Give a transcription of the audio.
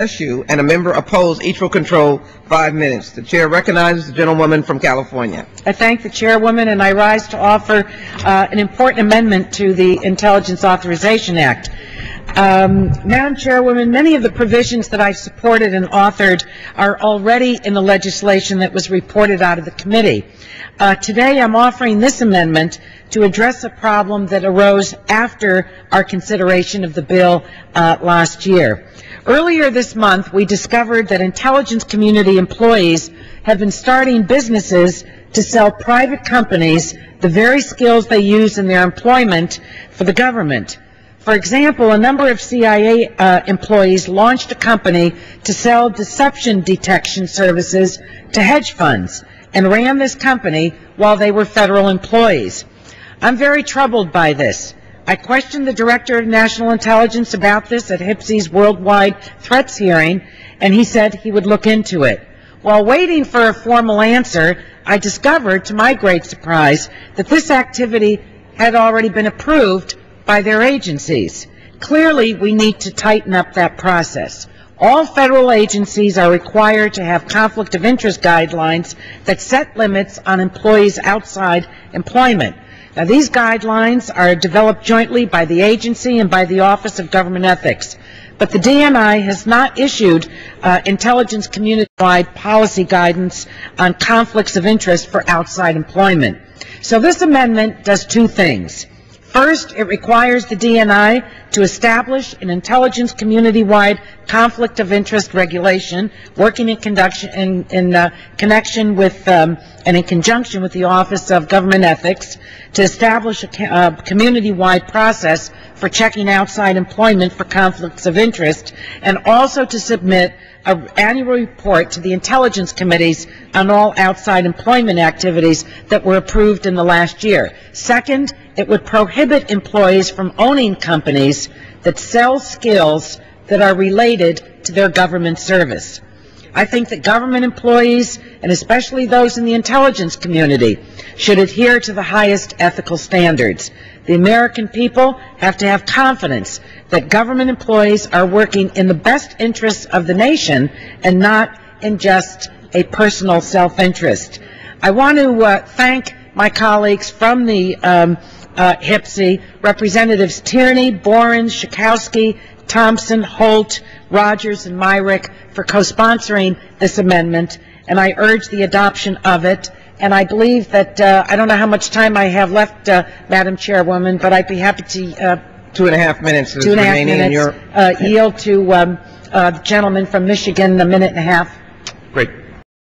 Eshoo, and a member opposed. Each will control 5 minutes. The chair recognizes the gentlewoman from California. I thank the chairwoman, and I rise to offer an important amendment to the Intelligence Authorization Act. Madam Chairwoman, many of the provisions that I've supported and authored are already in the legislation that was reported out of the committee. Today I'm offering this amendment to address a problem that arose after our consideration of the bill last year. Earlier this month, we discovered that intelligence community employees have been starting businesses to sell private companies the very skills they use in their employment for the government. For example, a number of CIA employees launched a company to sell deception detection services to hedge funds and ran this company while they were federal employees. I'm very troubled by this. I questioned the Director of National Intelligence about this at HPSC's Worldwide Threats hearing, and he said he would look into it. While waiting for a formal answer, I discovered, to my great surprise, that this activity had already been approved by their agencies. Clearly, we need to tighten up that process. All federal agencies are required to have conflict of interest guidelines that set limits on employees outside employment. Now, these guidelines are developed jointly by the agency and by the Office of Government Ethics, but the DNI has not issued intelligence community-wide policy guidance on conflicts of interest for outside employment. So this amendment does two things. First, it requires the DNI to establish an intelligence community-wide conflict of interest regulation, working in connection with and in conjunction with the Office of Government Ethics, to establish a community-wide process for checking outside employment for conflicts of interest, and also to submit an annual report to the intelligence committees on all outside employment activities that were approved in the last year. Second, it would prohibit employees from owning companies that sell skills that are related to their government service. I think that government employees, and especially those in the intelligence community, should adhere to the highest ethical standards. The American people have to have confidence that government employees are working in the best interests of the nation and not in just a personal self-interest. I want to thank my colleagues from the HPSCI, Representatives Tierney, Boren, Schakowsky, Thompson, Holt, Rogers, and Myrick for co-sponsoring this amendment, and I urge the adoption of it. And I believe that, I don't know how much time I have left, Madam Chairwoman, but I'd be happy to 2.5 minutes is remaining in your... yield to the gentleman from Michigan a minute and a half. Great.